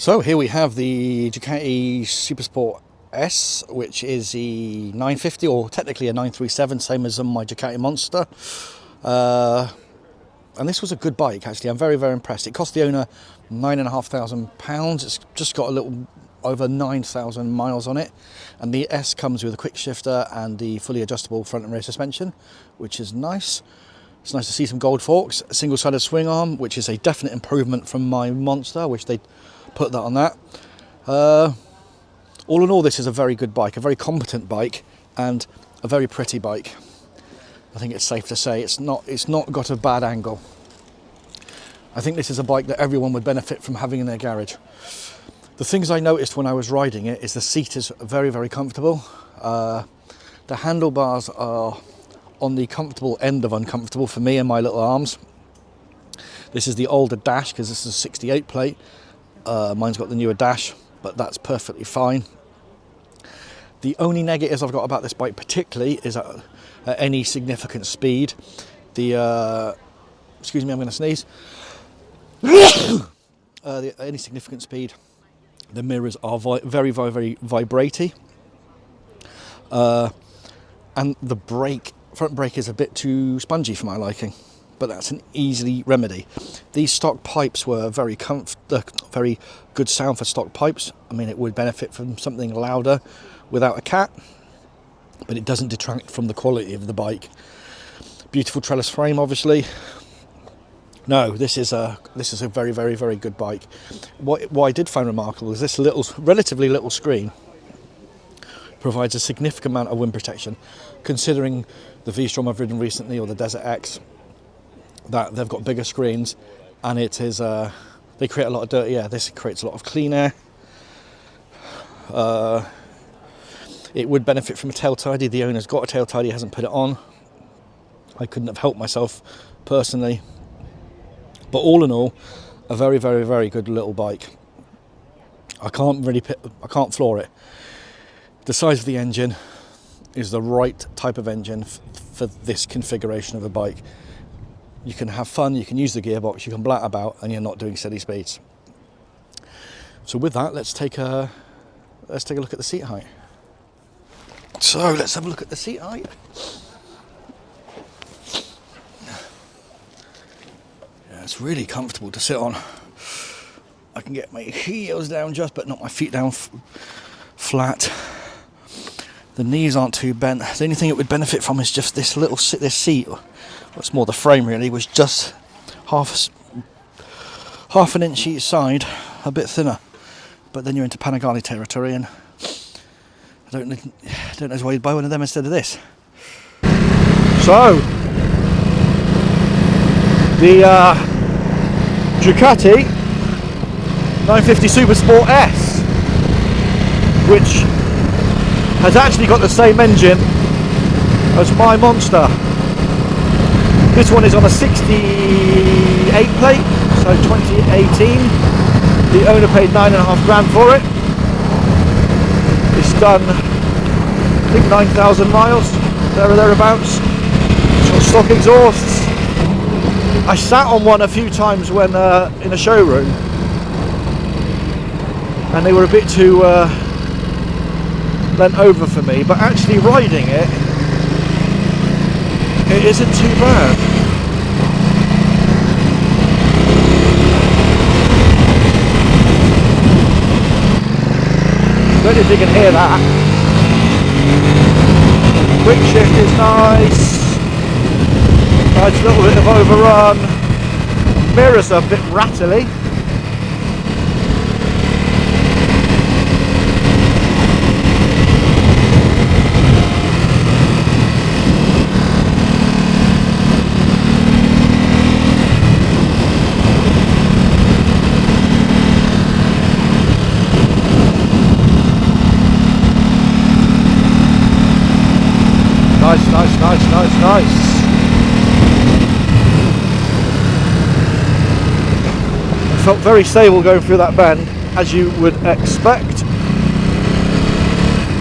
So here we have the Ducati Supersport S, which is the 950, or technically a 937, same as my Ducati Monster. And this was a good bike, actually. I'm very, very impressed. It cost the owner £9,500. It's just got a little over 9,000 miles on it. And the S comes with a quick shifter and the fully adjustable front and rear suspension, which is nice. It's nice to see some gold forks, a single-sided swing arm, which is a definite improvement from my Monster, which they put that on that. All in all, this is a very good bike, a very competent bike, and a very pretty bike. I think it's safe to say it's not got a bad angle. I think this is a bike that everyone would benefit from having in their garage. The things I noticed when I was riding it is the seat is very, very comfortable. The handlebars are on the comfortable end of uncomfortable for me and my little arms. This is the older dash because this is a 68 plate. Mine's got the newer dash, but that's perfectly fine. The only negatives I've got about this bike particularly is at any significant speed, excuse me, I'm going to sneeze. Any significant speed, the mirrors are very, very, very vibraty. And the front brake is a bit too spongy for my liking, but that's an easy remedy. These stock pipes were very good sound for stock pipes. I mean, it would benefit from something louder without a cat, but it doesn't detract from the quality of the bike. Beautiful trellis frame, obviously. No, this is a very, very, very good bike. What I did find remarkable is this relatively little screen provides a significant amount of wind protection, considering the V-Strom I've ridden recently, or the Desert X, that they've got bigger screens, and it is they create a lot of dirty air. This creates a lot of clean air. It would benefit from a tail tidy. The owner's got a tail tidy, hasn't put it on. I couldn't have helped myself personally, but all in all, a very, very, very good little bike. I can't floor it. The size of the engine is the right type of engine for this configuration of a bike. You can have fun, you can use the gearbox, you can blat about, and you're not doing steady speeds. So with that, let's take a look at the seat height. So let's have a look at the seat height. Yeah, it's really comfortable to sit on. I can get my heels down just, but not my feet down flat. The knees aren't too bent. The only thing it would benefit from is just this seat. What's more, the frame really was just half an inch each side, a bit thinner. But then you're into Panigale territory, and I don't know why you'd buy one of them instead of this. So the Ducati 950 Supersport S, which has actually got the same engine as my Monster. This one is on a 68 plate, so 2018. The owner paid £9,500 for it. It's done, I think, 9,000 miles, there or thereabouts. It's got stock exhausts. I sat on one a few times when in a showroom, and they were a bit too bent over for me, but actually riding it isn't too bad. I don't know if you can hear that. Quick shift is nice. Nice little bit of overrun. Mirrors are a bit rattly. Nice. I felt very stable going through that bend, as you would expect.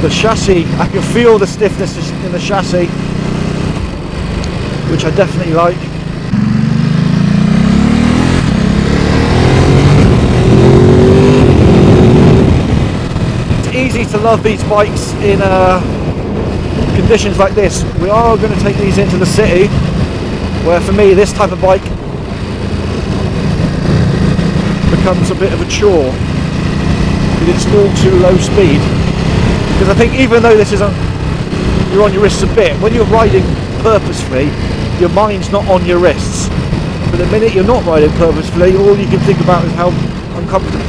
The chassis, I can feel the stiffness in the chassis, which I definitely like. to love these bikes in conditions like this. We are going to take these into the city, where for me this type of bike becomes a bit of a chore because it's all too low speed. Because I think even though this is you're on your wrists a bit, when you're riding purposefully, your mind's not on your wrists. But the minute you're not riding purposefully, all you can think about is how uncomfortable.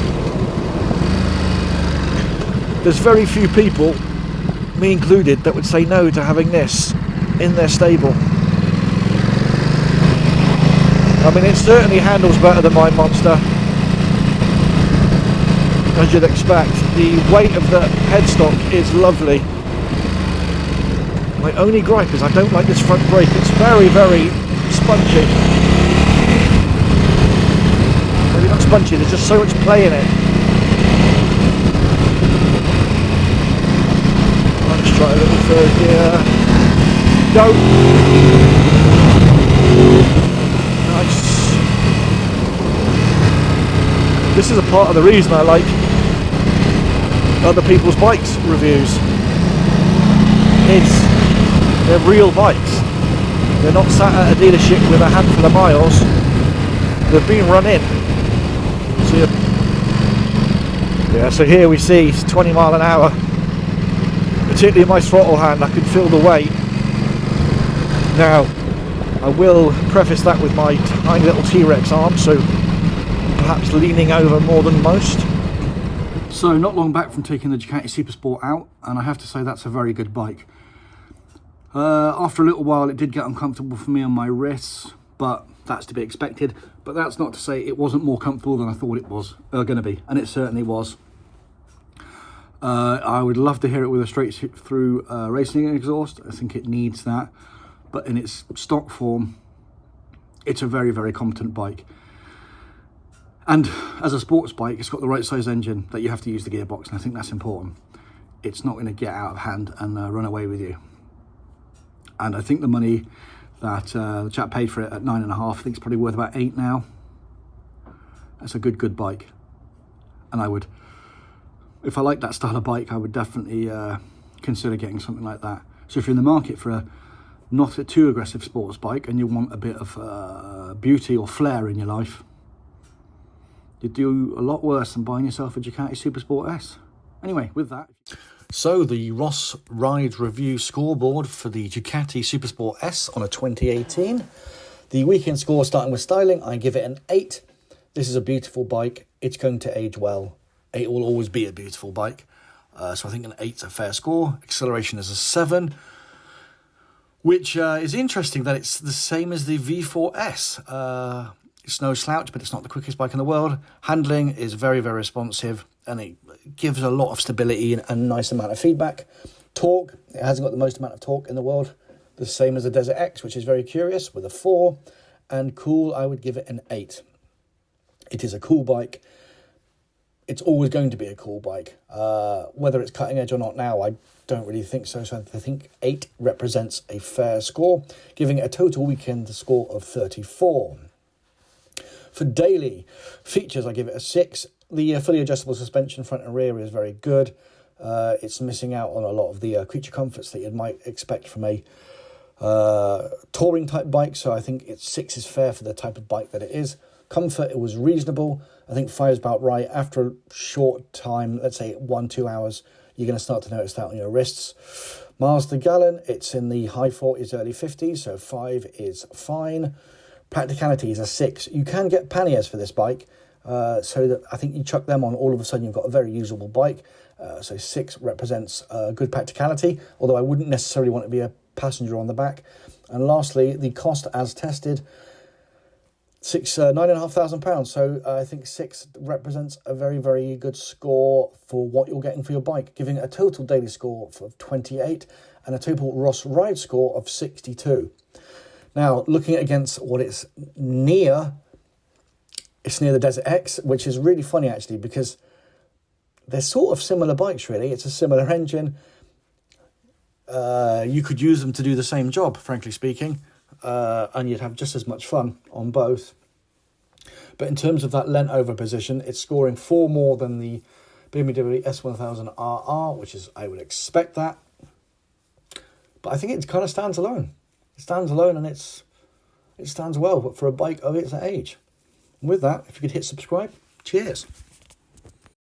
There's very few people, me included, that would say no to having this in their stable. I mean, it certainly handles better than my Monster, as you'd expect. The weight of the headstock is lovely. My only gripe is I don't like this front brake. It's very, very spongy. Maybe not spongy, there's just so much play in it. Let's try a little third gear. Go! Nice. This is a part of the reason I like other people's bikes reviews. They're real bikes. They're not sat at a dealership with a handful of miles. They've been run in. So here we see 20 mile an hour. Particularly in my throttle hand, I can feel the weight. Now, I will preface that with my tiny little T-Rex arm, so perhaps leaning over more than most. So not long back from taking the Ducati Supersport out, and I have to say that's a very good bike. After a little while it did get uncomfortable for me on my wrists, but that's to be expected. But that's not to say it wasn't more comfortable than I thought it was going to be, and it certainly was. I would love to hear it with a straight through racing exhaust. I think it needs that, but in its stock form it's a very, very competent bike. And as a sports bike, it's got the right size engine that you have to use the gearbox, and I think that's important. It's not going to get out of hand and run away with you. And I think the money that the chap paid for it at 9.5, I think it's probably worth about 8 now. That's a good bike. And I would, if I like that style of bike, I would definitely consider getting something like that. So if you're in the market for a not a too aggressive sports bike and you want a bit of beauty or flair in your life, you'd do a lot worse than buying yourself a Ducati Supersport S. Anyway, with that. So the Ross Ride Review scoreboard for the Ducati Supersport S on a 2018. The weekend score, starting with styling, I give it an 8. This is a beautiful bike. It's going to age well. It will always be a beautiful bike. So I think an 8's a fair score. Acceleration is a 7. Which is interesting that it's the same as the V4S. It's no slouch, but it's not the quickest bike in the world. Handling is very, very responsive, and it gives a lot of stability and a nice amount of feedback. Torque, it hasn't got the most amount of torque in the world. The same as the Desert X, which is very curious, with a 4. And cool, I would give it an 8. It is a cool bike. It's always going to be a cool bike. Whether it's cutting edge or not now, I don't really think so. So I think 8 represents a fair score, giving it a total weekend score of 34. For daily features, I give it a 6. The fully adjustable suspension front and rear is very good. It's missing out on a lot of the creature comforts that you might expect from a touring type bike. So I think 6 is fair for the type of bike that it is. Comfort, it was reasonable. I think 5 is about right. After a short time, let's say 1-2 hours, you're going to start to notice that on your wrists. Miles per gallon, it's in the high 40s, early 50s, so 5 is fine. Practicality is a 6. You can get panniers for this bike, so that I think you chuck them on, all of a sudden you've got a very usable bike. So 6 represents good practicality, although I wouldn't necessarily want to be a passenger on the back. And lastly, the cost as tested, £9,500. So I think 6 represents a very, very good score for what you're getting for your bike, giving it a total daily score of 28 and a total Ross Ride score of 62. Now, looking against what it's near the Desert X, which is really funny actually, because they're sort of similar bikes really. It's a similar engine. You could use them to do the same job, frankly speaking, and you'd have just as much fun on both. But in terms of that leant over position, it's scoring 4 more than the BMW S1000RR, which is, I would expect that. But I think it kind of stands alone. It stands alone, and it stands well for a bike of its age. And with that, if you could hit subscribe, cheers.